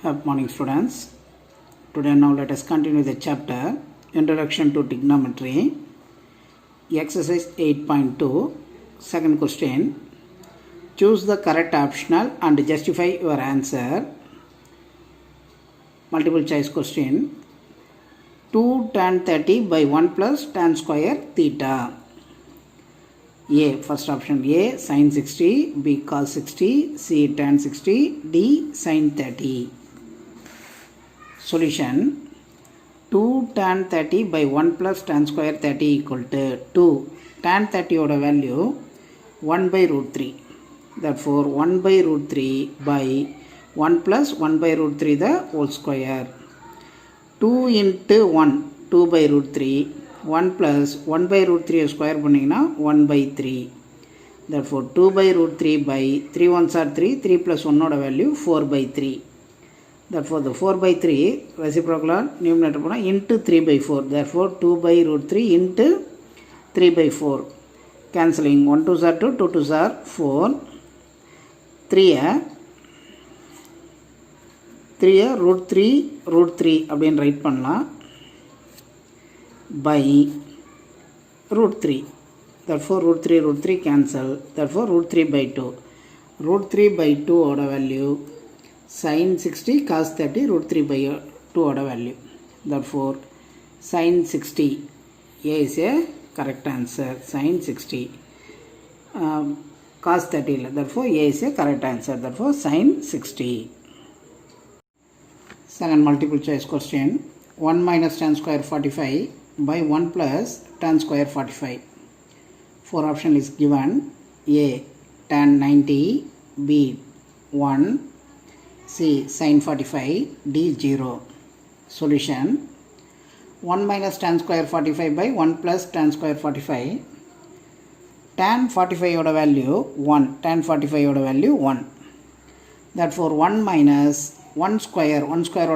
Good morning, students. Today now let us continue the chapter Introduction to Trigonometry. Exercise 8.2. Second question. Choose the correct optional and justify your answer. Multiple choice question. 2 tan 30 by 1 plus tan square theta. A. First option A. Sin 60. B. Cos 60. C. Tan 60. D. Sin 30. Solution. 2 tan 30 by 1 plus tan square 30 equal to 2. Tan 30 oda value 1 by root 3. Therefore 1 by root 3 by 1 plus 1 by root 3 the whole square. 2 into 1 2 by root 3. 1 plus 1 by root 3 square பண்ணிங்கன்னா 1 by 3. Therefore 2 by root 3 by 3 ones are 3. 3 plus 1 oda value 4 by 3. Therefore the 4 by 3 reciprocal numerator into 3 by 4. Therefore 2 by root 3 into 3 by 4. Cancelling 1 2s are 2, 2 2s are 4. 3 root 3 அப்படின்னு right பண்ணலாம் by root 3. Therefore root 3 cancel. Therefore root 3 by 2. Root 3 by 2 oda value sin 60 cos 30 root 3 by 2 oda value. Therefore sin 60 A is a correct answer. Sin 60 cos 30 therefore A is a correct answer. Therefore sin 60. Second multiple choice question. 1 minus tan square 45 by 1 plus tan square 45. 4 option is given. A tan 90, B 1, C sin 45, D 0. Solution. 1 minus tan square 45 by 1 plus tan square 45. Tan 45 oda value 1. Tan 45 oda value 1. Therefore 1 minus 1 square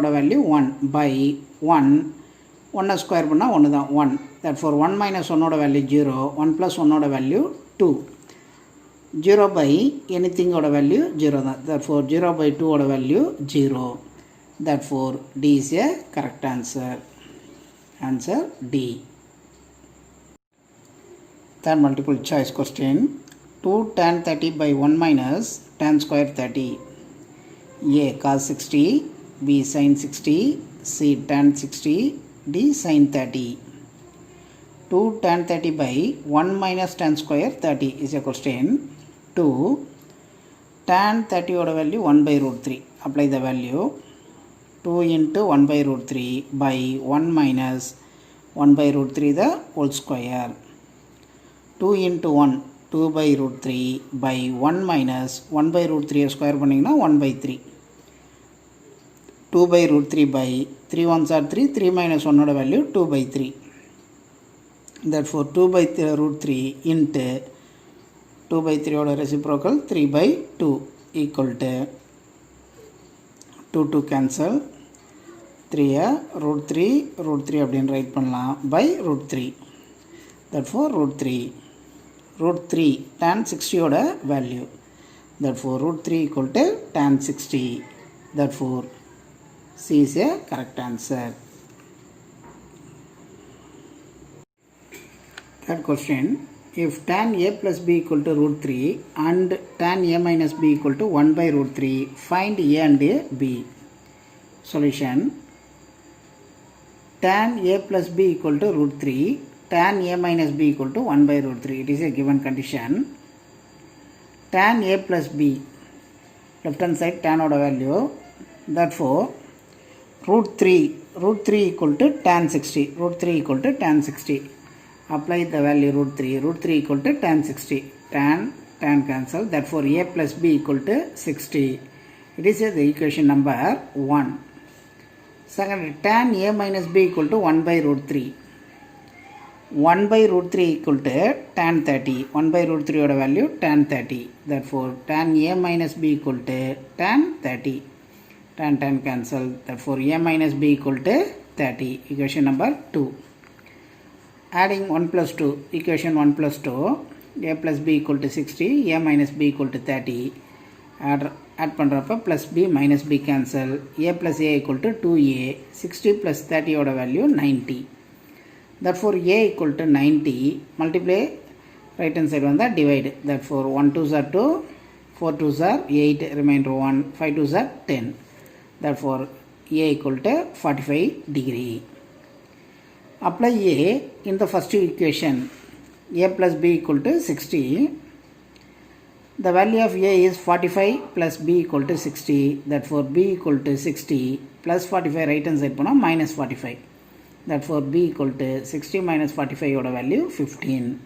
oda value 1 by 1. 1 square பண்ணா 1 தான் 1. Therefore 1 minus 1 oda value 0. 1 plus 1 oda value 2. 0 by anything oda value 0 தான். Therefore 0 by 2 oda value 0. Therefore D is a correct answer. Answer D. Third multiple choice question. 2 tan 30 by 1 minus tan square 30. A cos 60, B sin 60, C tan 60, D sin 30. 2 tan 30 by 1 minus tan square 30 is a question. 2 tan 30 oda value 1 by root 3. Apply the value. 2 into 1 by root 3 by 1 minus 1 by root 3 the whole square. 2 into 1 2 by root 3 by 1 minus 1 by root 3 square பண்ணிங்கன்னா 1 by 3. 2 by root 3 by 3 ones are 3. 3 minus 1 oda value 2 by 3. Therefore 2 by root 3 into 2 by 3 oda reciprocal 3 by 2 equal to 2 cancel. 3 root 3 அப்படின்னு right பண்ணலாம் by root 3. Therefore root 3 tan 60 oda value. Therefore root 3 equal to tan 60. Therefore C is a correct answer. Third question. If tan A plus B equal to root 3 and tan A minus B equal to 1 by root 3, find A and B. Solution. Tan A plus B equal to root 3, tan A minus B equal to 1 by root 3. It is a given condition. Tan A plus B, left hand side tan oda value. Therefore root 3 equal to tan 60. Root 3 equal to tan 60. Apply the value root 3. Root 3 equal to tan 60. Tan cancel. Therefore A plus B equal to 60. It is the equation number 1. Second, tan A minus B equal to 1 by root 3. 1 by root 3 equal to tan 30. 1 by root 3 oda value tan 30. Therefore tan A minus B equal to tan 30. Tan cancel. Therefore A minus B equal to 30. Equation number 2. Adding 1 plus 2. Equation 1 plus 2. A plus B equal to 60. A minus B equal to 30. Add add பண்ணுறப்ப plus b minus b cancel, a plus a equal to 2a, 60 plus 30 ஓட value 90. Therefore a equal to 90, multiply right hand side வந்தால் divide. Therefore 1 2s are 2, 4 2s are 8, remainder 1, 5 2s are 10. Therefore a equal to 45 degree. Apply a in the first equation, a plus b equal to 60. The value of a is 45 plus b equal to 60. Therefore b equal to 60 plus 45 right hand side pona minus 45. Therefore b equal to 60 minus 45 oda value 15.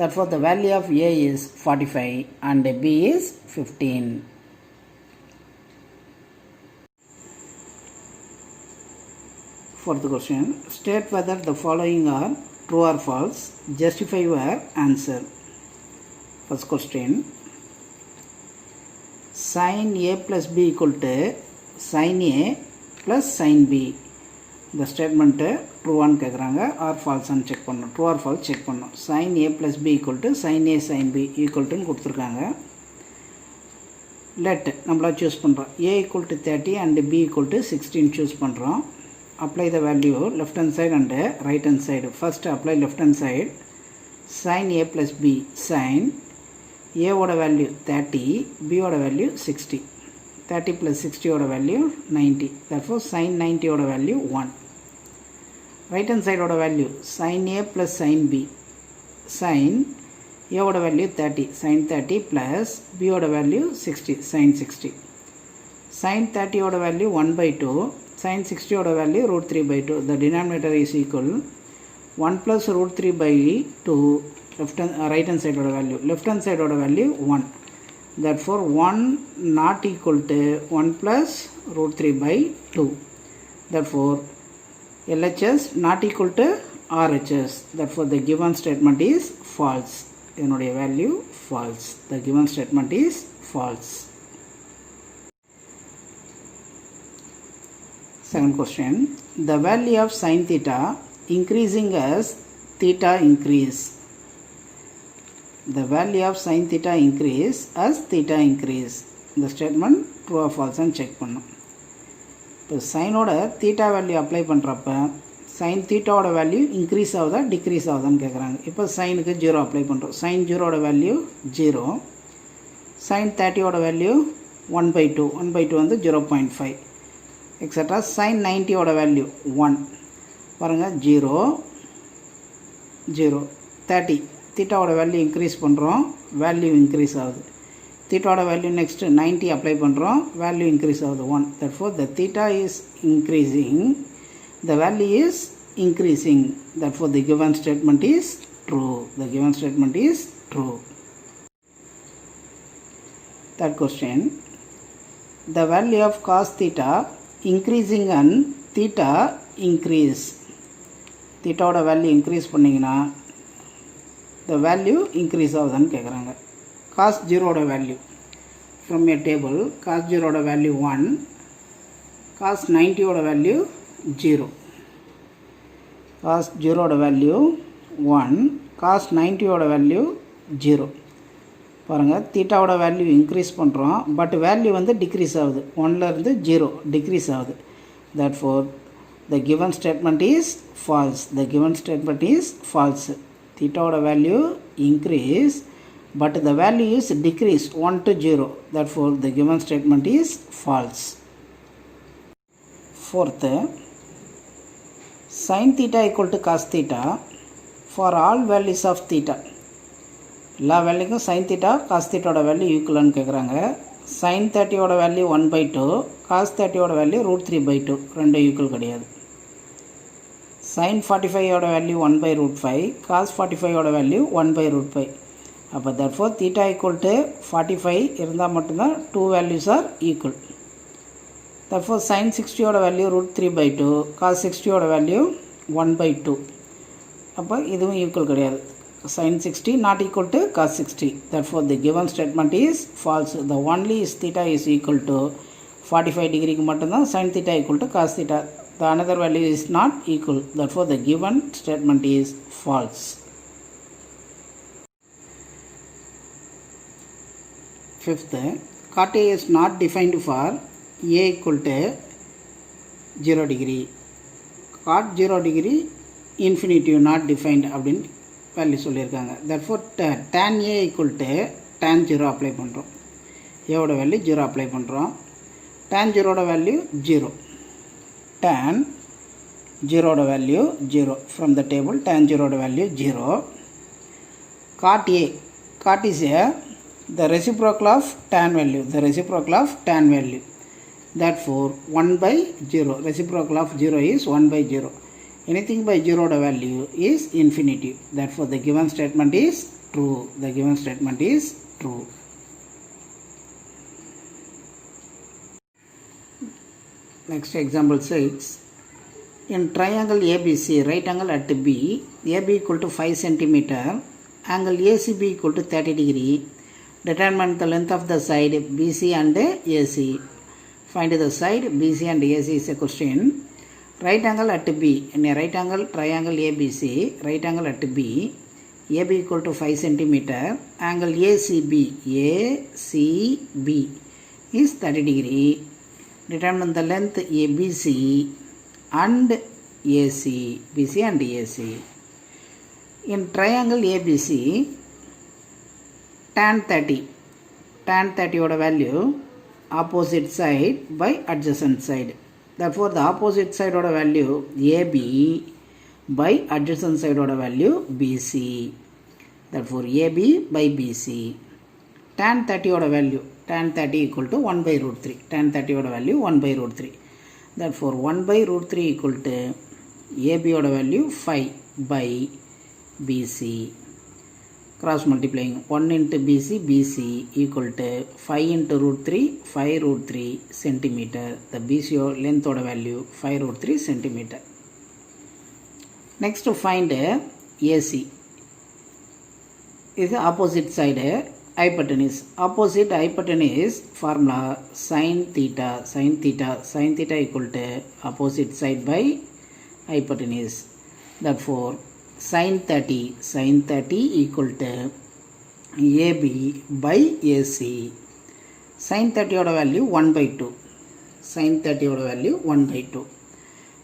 Therefore the value of a is 45 and b is 15. Fourth question, state whether the following are true or false. Justify your answer. First question, sin a plus b equal to sin a plus sin b. The statement true and கேக்குறாங்க or false and check பண்ணணும். True or false check பண்ணணும். Sin a plus b equal to sin a sin b equal to கொடுத்திருக்காங்க. Let நம்மளா choose பண்றோம். a equal to 30 and b equal to 16 choose பண்றோம். Apply the value left hand side and right hand side. First apply left hand side. Sin a plus b, sin a oda value 30, b oda value 60. 30 plus 60 oda value 90. Therefore sin 90 oda value 1. Right hand side oda value sin a plus sin b. Sin a oda value 30, sin 30 plus b oda value 60, sin 60. Sin 30 oda value 1 by 2, sin 60 oda value root 3 by 2. The denominator is equal 1 plus root 3 by 2. Right hand side oda value, left hand side oda value 1. Therefore 1 not equal to 1 plus root 3 by 2. Therefore LHS not equal to RHS. Therefore the given statement is false. Inuடைய value false. The given statement is false. Second question, the value of sin theta increasing as theta increase. The value of sin theta increase as theta increase. The statement true or false and check பண்ணணும். இப்போ சைனோட theta value apply பண்ணுறப்ப sine தீட்டாவோட value increase ஆகுதா decrease ஆகுதான்னு கேட்குறாங்க. இப்போ சைனுக்கு 0 அப்ளை பண்ணுறோம். சைன் 0ஓட வேல்யூ 0. சைன் 30ஓட வேல்யூ 1 by 2. 1 by 2 வந்து 0.5 எக்ஸட்ரா. சைன் 90ஓட வேல்யூ 1 பாருங்கள் 0 0 30. தீட்டாவோட வேல்யூ இன்க்ரீஸ் பண்ணுறோம், வேல்யூ இன்க்ரீஸ் ஆகுது. தீட்டாவோட வேல்யூ நெக்ஸ்ட்டு 90 அப்ளை பண்ணுறோம், வேல்யூ இன்க்ரீஸ் ஆகுது 1. Therefore the theta is increasing, the value is increasing. Therefore the given statement is true. The given statement is true. Third question, the value of cos theta increasing and theta increase. தீட்டாவோட value increase பண்ணிங்கன்னா the value increase ஆகுதான்னு கேட்குறாங்க. cos 0ஓட value from a table, cos 0ஓட value 1, cos 90ஓட value 0. cos 0ஓட value 1, cos 90ஓட value 0. பாருங்கள் தீட்டாவோட வேல்யூ இன்க்ரீஸ் பண்ணுறோம், பட் வேல்யூ வந்து டிக்ரீஸ் ஆகுது. 1லேருந்து 0 டிக்ரீஸ் ஆகுது. Therefore the given statement is false. The given statement is false. Theta value increase, but the value is decrease 1 to 0. Therefore the given statement is false. Fourth, sin theta equal to cos theta for all values of theta. எல்லா வேல்யூக்கும் sin theta cos theta value ஈக்குவல்னு கேட்குறாங்க. sin 30ஓட value 1 by 2, cos 30ஓட value root 3 by 2. ரெண்டும் equal கிடையாது. sin 45ஓட value 1 by root 5, cos 45ஓட வேல்யூ 1 by root 5. அப்போ therefore theta equal to 45 இருந்தால் மட்டும்தான் 2 values are equal. Therefore sin 60ஓட வேல்யூ root 3 by 2, cos 60ஓட வேல்யூ 1 by 2. அப்போ இதுவும் ஈக்குவல் கிடையாது. sin 60 not equal to cos 60. Therefore the given statement is false. The only is theta is equal to 45 degree மட்டும்தான் sin theta equal to cos theta. The another value is not equal. Therefore the given statement is false. Fifth, cot A is not defined for A equal to 0 degree. Cot 0 degree infinitive not defined அப்படின்னு value சொல்லியிருக்காங்க. therefore tan A equal to tan 0 apply பண்ணுறோம். ஏவோட value 0 apply பண்ணுறோம். tan 0 ஓட value 0. tan 0 ஓட value 0. from the table tan 0 ஓட value 0. cot A, cot is the reciprocal of tan value, the reciprocal of tan value. Therefore 1 by 0, reciprocal of 0 is 1 by 0. Anything by 0 the value is infinity. Therefore the given statement is true. The given statement is true. Next example 6. In triangle ABC, right angle at B, AB equal to 5 cm, angle ACB equal to 30 degree. Determine the length of the side BC and AC. Find the side BC and AC is a question. Right angle at B, in a right angle triangle ABC, right angle at B, AB equal to 5 cm, angle ACB is 30 degree. Determine the length ABC and AC, BC and AC. In triangle ABC, tan 30 oda value opposite side by adjacent side. Therefore the opposite side oda value AB by adjacent side oda value BC. Therefore AB by BC. Tan 30 oda value, tan 30 equal to 1 by root 3. Tan 30 oda value 1 by root 3. Therefore 1 by root 3 equal to AB oda value 5 by BC. Cross multiplying 1 into BC equal to 5 into root 3, 5 root 3 centimeter. The BC length oda value 5 root 3 centimeter. Next to find AC is the opposite side hypotenuse. Opposite hypotenuse formula sin theta equal to opposite side by hypotenuse. Therefore sin 30 equal to AB by AC. Sin 30 oda value 1 by 2. Sin 30 oda value 1 by 2.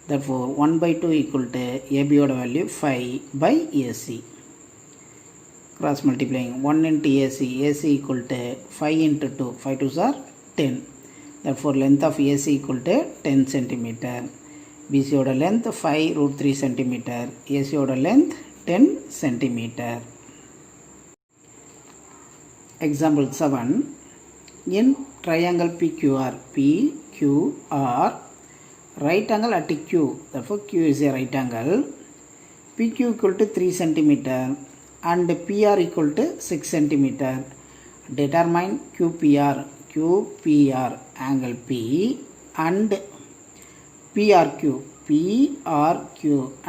Therefore 1 by 2 equal to AB oda value 5 by AC. Cross multiplying 1 into AC equal to 5 into 2, 5 2s are 10. Therefore length of AC equal to 10 centimeter. BC oda length 5 root 3 centimeter. AC oda length 10 centimeter. Example 7. In triangle PQR, right angle at Q. Therefore Q is a right angle. PQ equal to 3 centimeter and PR equal to 6 centimeter. Determine QPR angle P and PRQ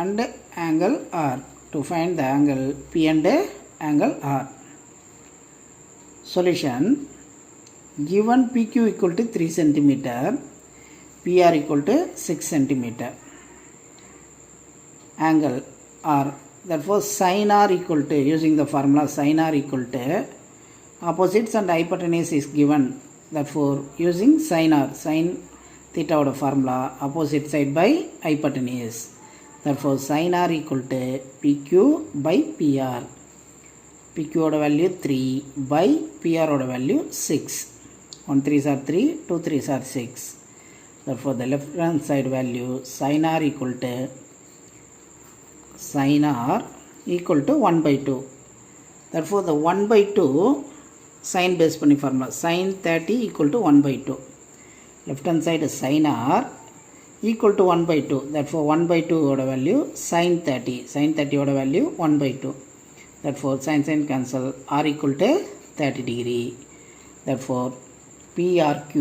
and angle R. To find the angle P and angle R. Solution. Given PQ equal to 3 cm, PR equal to 6 cm. Angle R. Therefore sin R equal to, using the formula sin R equal to, opposites and hypotenuse is given. Therefore using sin R, sin theta oda formula opposite side by hypotenuse. Therefore sin R equal to PQ by PR. PQ oda value 3 by PR oda value 6. 1 3s are 3, 2 3s are 6. Therefore the left hand side value sin R equal to 1 by 2. Therefore the 1 by 2 sin base பண்ணி formula sin 30 equal to 1 by 2. Left hand side is sin R equal to 1 by 2. Therefore 1 by 2 oda value sin 30. Sin 30 oda value 1 by 2. Therefore sin cancel, R equal to 30 degree. Therefore PRQ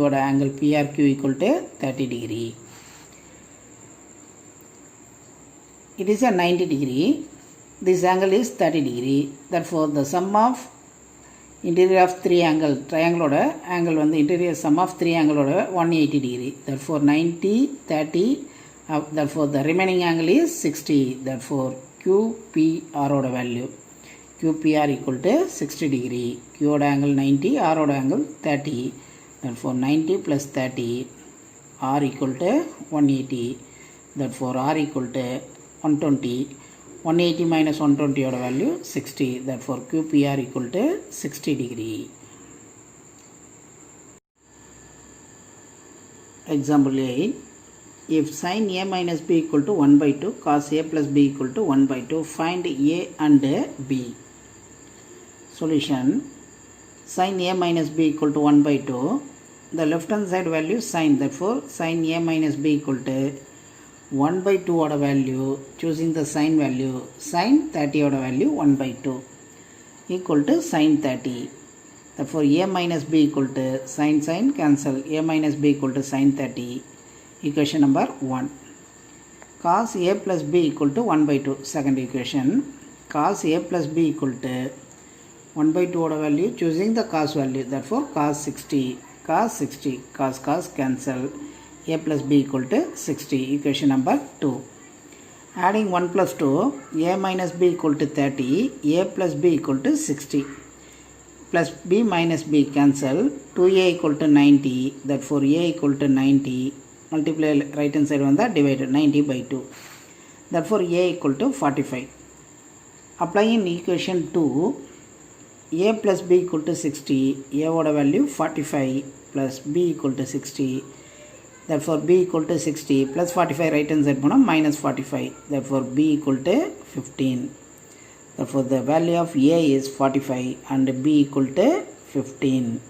oda angle PRQ equal to 30 degree. It is a 90 degree. This angle is 30 degree. Therefore the sum of interior of 3 angle, triangle oda angle வந்து interior sum of 3 angle oda 180 degree. Therefore 90, 30, therefore the remaining angle is 60. Therefore QPR oda value QPR equal to 60 degree. Q oda angle 90, R oda angle 30. Therefore 90 plus 30, R equal to 180. Therefore R equal to 120. 180 minus 120 oda value 60. Therefore QPR equal to 60 degree. Example 8. If sin A minus B equal to 1 by 2, cos A plus B equal to 1 by 2, find A and B. Solution. Sin A minus B equal to 1 by 2. The left hand side value sin. Therefore sin A minus B equal to 1 by 2 oda value, choosing the sin value, sin 30 oda value 1 by 2 equal to sin 30. Therefore A minus B equal to sin cancel. A minus B equal to sin 30. Equation number 1. Cos A plus B equal to 1 by 2. Second equation. Cos A plus B equal to 1 by 2 oda value, choosing the cos value. Therefore cos 60. Cos 60. Cos cancel. A plus B equal to 60. Equation number 2. Adding 1 plus 2. A minus B equal to 30. A plus B equal to 60. Plus B minus B cancel. 2A equal to 90. Therefore A equal to 90. Multiply right hand side vanda divided 90 by 2. Therefore A equal to 45. Applying equation 2, A plus B equal to 60. A oda value 45 plus B equal to 60. Therefore B equal to 60 plus 45 right hand side pona minus 45. Therefore B equal to 15. Therefore the value of A is 45 and B equal to 15.